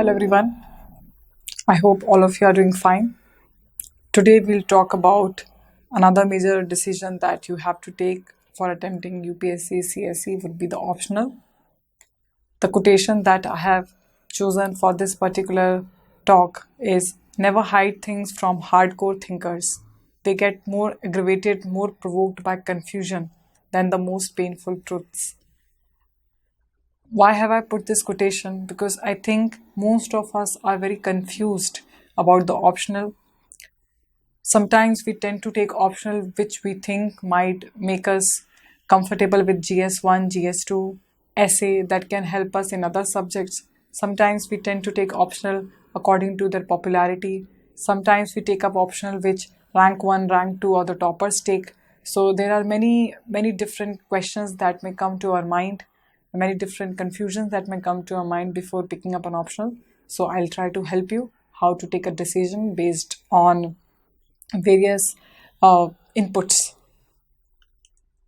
Hello everyone. I hope all of you are doing fine. Today we'll talk about another major decision that you have to take for attempting UPSC CSE would be the optional. The quotation that I have chosen for this particular talk is never hide things from hardcore thinkers. They get more aggravated, more provoked by confusion than the most painful truths. Why have I put this quotation? Because I think most of us are very confused about the optional. Sometimes we tend to take optional which we think might make us comfortable with GS1, GS2, essay that can help us in other subjects. Sometimes we tend to take optional according to their popularity. Sometimes we take up optional which rank 1, rank 2 or the toppers take. So there are many different questions that may come to our mind, many different confusions that may come to our mind before picking up an optional. So I'll try to help you how to take a decision based on various inputs.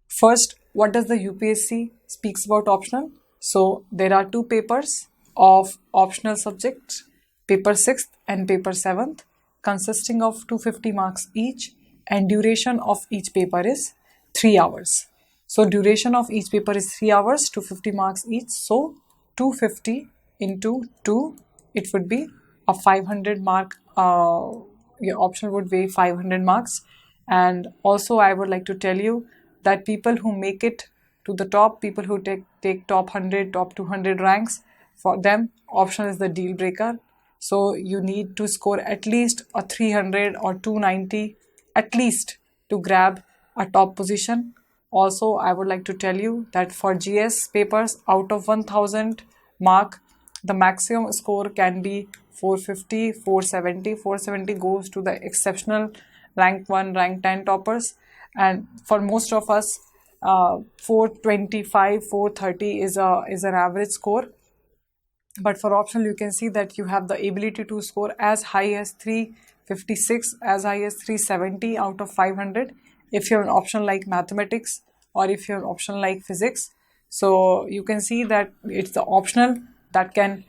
First, what does the UPSC speaks about optional? So there are two papers of optional subjects, paper 6th and paper 7th, consisting of 250 marks each, and duration of each paper is 3 hours. So duration of each paper is 3 hours, 250 marks each. So 250 into 2, it would be a 500 mark. Your optional would weigh 500 marks. And also I would like to tell you that people who make it to the top, people who take top 100, top 200 ranks, for them optional is the deal breaker. So you need to score at least a 300 or 290 at least to grab a top position. Also, I would like to tell you that for GS papers, out of 1000 mark, the maximum score can be 450, 470. 470 goes to the exceptional rank 1, rank 10 toppers. And for most of us, 425, 430 is an average score. But for optional, you can see that you have the ability to score as high as 356, as high as 370 out of 500 if you have an option like mathematics or if you have an option like physics. So you can see that it's the optional that can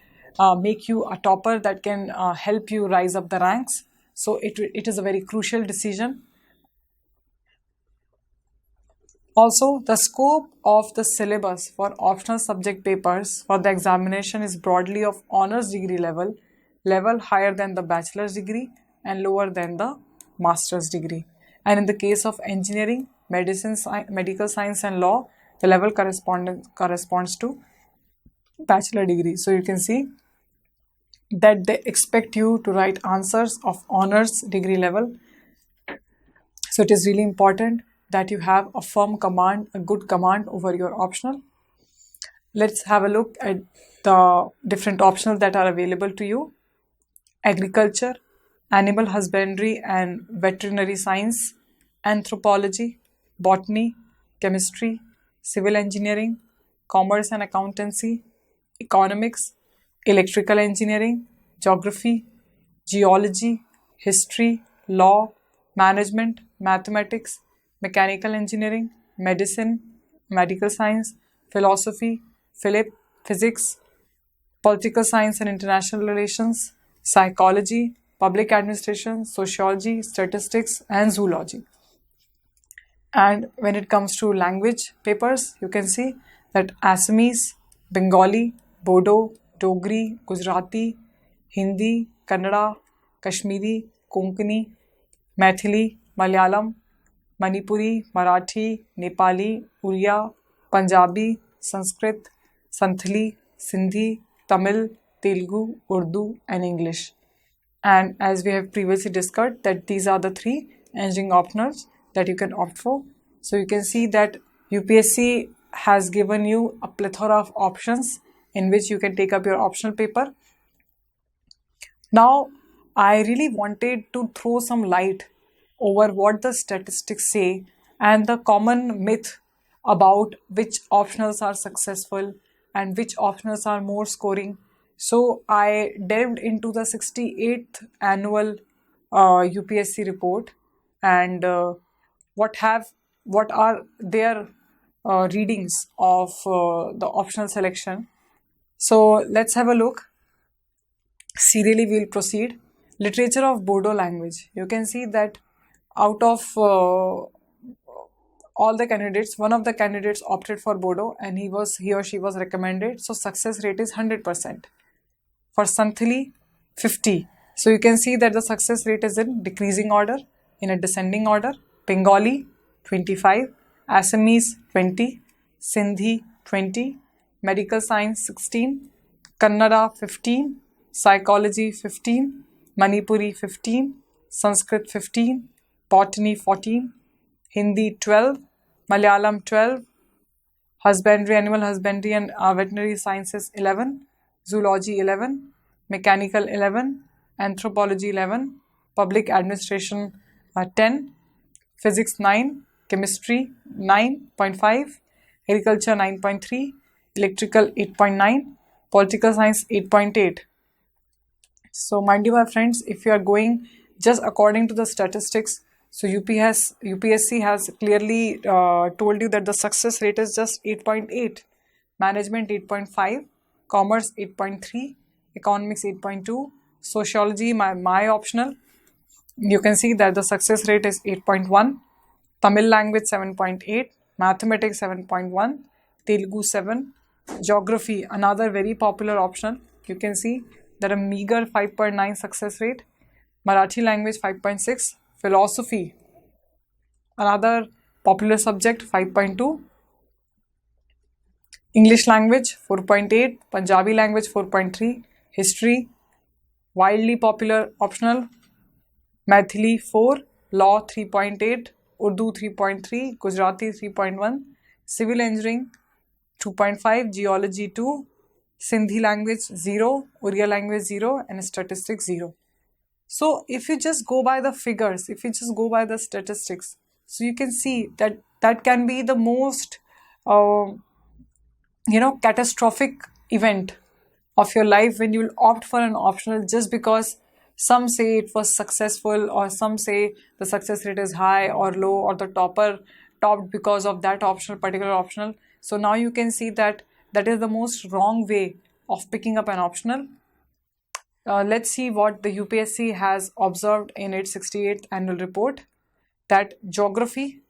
make you a topper, that can help you rise up the ranks. So it is a very crucial decision. Also, the scope of the syllabus for optional subject papers for the examination is broadly of honors degree level higher than the bachelor's degree and lower than the master's degree. And in the case of engineering, medicine, medical science and law, the level corresponds to bachelor degree. So you can see that they expect you to write answers of honors degree level. So it is really important that you have a firm command, a good command over your optional. Let's have a look at the different optionals that are available to you. Agriculture, animal husbandry and veterinary science, anthropology, botany, chemistry, civil engineering, commerce and accountancy, economics, electrical engineering, geography, geology, history, law, management, mathematics, mechanical engineering, medicine, medical science, philosophy, physics, political science and international relations, psychology, public administration, sociology, statistics, and zoology. And when it comes to language papers, you can see that Assamese, Bengali, Bodo, Dogri, Gujarati, Hindi, Kannada, Kashmiri, Konkani, Maithili, Malayalam, Manipuri, Marathi, Nepali, Uriya, Punjabi, Sanskrit, Santhali, Sindhi, Tamil, Telugu, Urdu, and English. And as we have previously discussed, that these are the 3 engineering optionals that you can opt for. So you can see that UPSC has given you a plethora of options in which you can take up your optional paper. Now, I really wanted to throw some light over what the statistics say and the common myth about which optionals are successful and which optionals are more scoring. So I delved into the 68th annual UPSC report and what are their readings of the optional selection. So let's have a look. Serially we'll proceed. Literature of Bodo language. You can see that out of all the candidates, one of the candidates opted for Bodo and he or she was recommended. So success rate is 100%. For Santhali, 50. So you can see that the success rate is in decreasing order, in a descending order. Bengali, 25. Assamese, 20. Sindhi, 20. Medical science, 16. Kannada, 15. Psychology, 15. Manipuri, 15. Sanskrit, 15. Botany, 14. Hindi, 12. Malayalam, 12. Husbandry, animal husbandry and veterinary sciences, 11. Zoology, 11. Mechanical, 11. Anthropology, 11. Public administration, 10. Physics, 9. Chemistry, 9.5. Agriculture, 9.3. Electrical, 8.9. Political science, 8.8. So mind you, my friends, if you are going just according to the statistics, so UPSC has clearly told you that the success rate is just 8.8, management 8.5, commerce 8.3, economics 8.2, sociology, my optional, you can see that the success rate is 8.1, Tamil language 7.8, mathematics 7.1, Telugu 7, geography, another very popular optional, you can see that a meager 5.9 success rate, Marathi language 5.6, philosophy, another popular subject 5.2, English language 4.8, Punjabi language 4.3, history, widely popular optional, Maithili 4, law 3.8, Urdu 3.3, Gujarati 3.1, civil engineering 2.5, geology 2, Sindhi language 0, Oriya language 0 and statistics 0. So if you just go by the figures, if you just go by the statistics, so you can see that that can be the most catastrophic event of your life when you will opt for an optional just because some say it was successful or some say the success rate is high or low or the topper topped because of that particular optional. So now you can see that that is the most wrong way of picking up an optional. Let's see what the UPSC has observed in its 68th annual report, that geography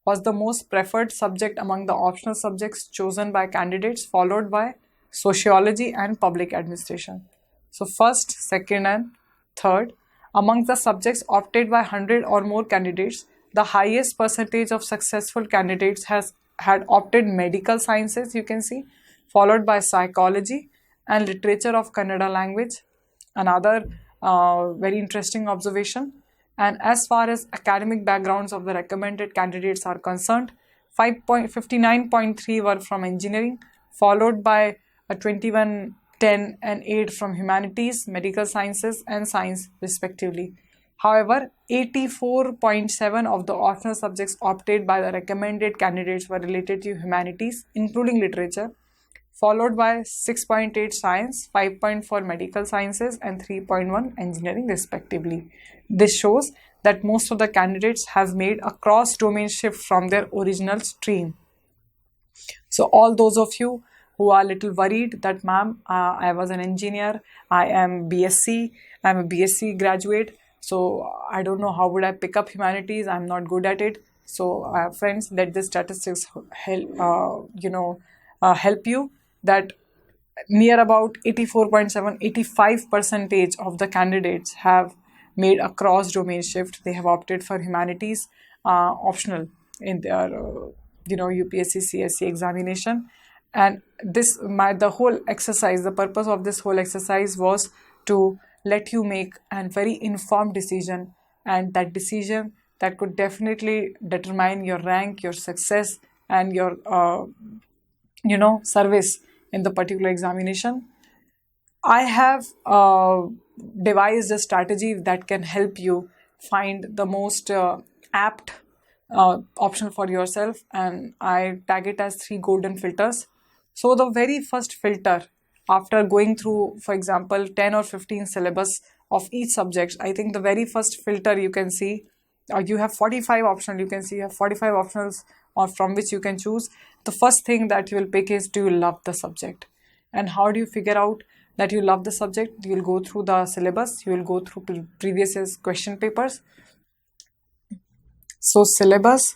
was the most preferred subject among the optional subjects chosen by candidates, followed by sociology and public administration. So first, second and third, among the subjects opted by 100 or more candidates, the highest percentage of successful candidates had opted medical sciences, you can see, followed by psychology and literature of Kannada language. Another very interesting observation. And as far as academic backgrounds of the recommended candidates are concerned, 59.3 were from engineering, followed by a 21, 10 and 8 from humanities, medical sciences and science respectively. However, 84.7 of the optional subjects opted by the recommended candidates were related to humanities, including literature, followed by 6.8 science, 5.4 medical sciences and 3.1 engineering respectively. This shows that most of the candidates have made a cross-domain shift from their original stream. So all those of you who are a little worried that ma'am, I was an engineer, I am BSc, I'm a BSc graduate, so I don't know how would I pick up humanities, I'm not good at it. So friends, let the statistics help you that near about 84.7, 85% of the candidates have made a cross-domain shift. They have opted for humanities optional in their UPSC CSE examination. And the whole exercise, the purpose of this whole exercise was to let you make a very informed decision, and that decision that could definitely determine your rank, your success and your service in the particular examination. I have devised a strategy that can help you find the most apt option for yourself, and I tag it as 3 golden filters. So the very first filter, after going through, for example, 10 or 15 syllabus of each subject, I think the very first filter you can see, you have 45 options, you can see you have 45 options or from which you can choose. The first thing that you will pick is, do you love the subject? And how do you figure out that you love the subject, you will go through the syllabus, you will go through previous year's question papers. So syllabus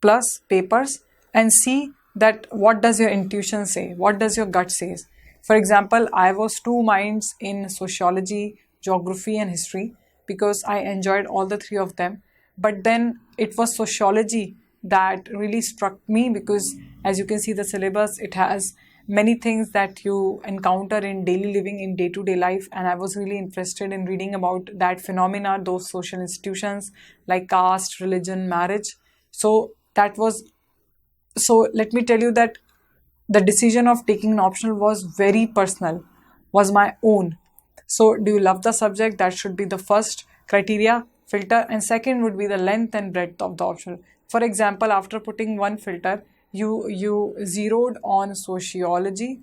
plus papers, and see that what does your intuition say, what does your gut says. For example, I was 2 minds in sociology, geography and history because I enjoyed all the three of them. But then it was sociology that really struck me because, as you can see the syllabus, it has many things that you encounter in daily living, in day-to-day life, and I was really interested in reading about that phenomena, those social institutions like caste, religion, marriage. So that was, so let me tell you that the decision of taking an optional was very personal, was my own. So do you love the subject? That should be the first criteria filter, and second would be the length and breadth of the optional. For example, after putting one filter, you zeroed on sociology,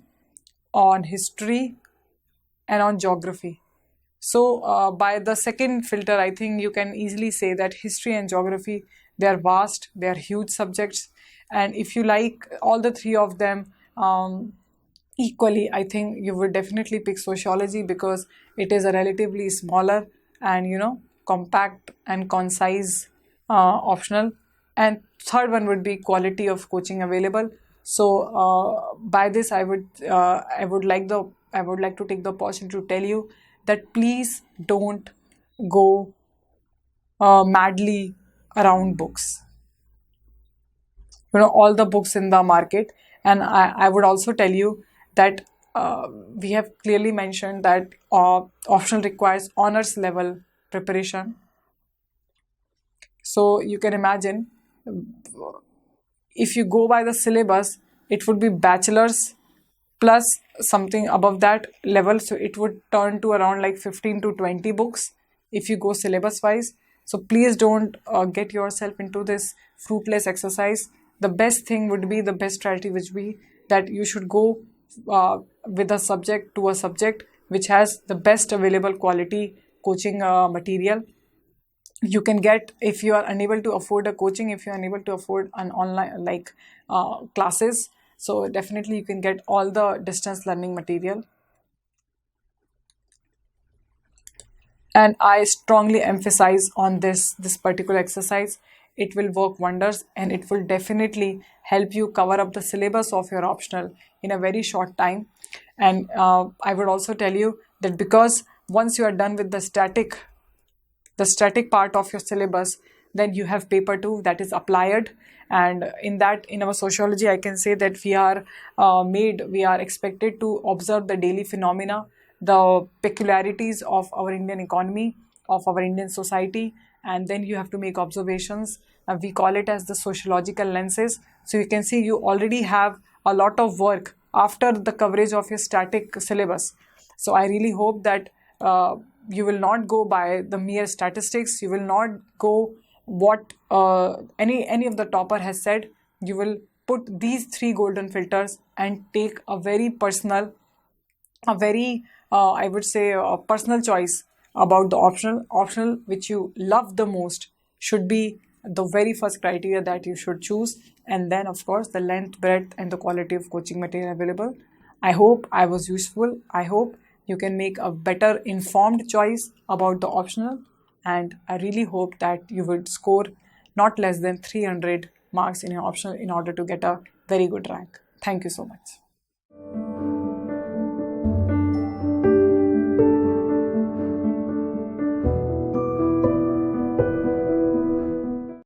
on history and on geography. So by the second filter, I think you can easily say that history and geography, they are vast, they are huge subjects, and if you like all the three of them equally, I think you would definitely pick sociology because it is a relatively smaller and compact and concise optional. And third one would be quality of coaching available. So by this, I would like to take the opportunity to tell you that please don't go madly around books. All the books in the market, and I would also tell you that we have clearly mentioned that optional requires honors level preparation. So you can imagine, if you go by the syllabus, it would be bachelor's plus something above that level, so it would turn to around like 15 to 20 books if you go syllabus wise. So please don't get yourself into this fruitless exercise. The best thing would be, the best strategy would be that you should go with a subject to a subject which has the best available quality coaching material. You can get, if you are unable to afford a coaching, if you are unable to afford an online like classes, so definitely you can get all the distance learning material. And I strongly emphasize on this particular exercise. It will work wonders, and it will definitely help you cover up the syllabus of your optional in a very short time. And I would also tell you that because once you are done with the static part of your syllabus, then you have paper 2, that is applied. And in our sociology, I can say that we are expected to observe the daily phenomena, the peculiarities of our Indian economy, of our Indian society, and then you have to make observations. We call it as the sociological lenses. So you can see you already have a lot of work after the coverage of your static syllabus. So I really hope that you will not go by the mere statistics. You will not go what any of the topper has said. You will put these 3 golden filters and take a very personal, a very I would say a personal choice about the optional which you love the most should be the very first criteria that you should choose. And then of course the length, breadth and the quality of coaching material available. I hope I was useful. I hope you can make a better informed choice about the optional, and I really hope that you would score not less than 300 marks in your optional in order to get a very good rank. Thank you so much.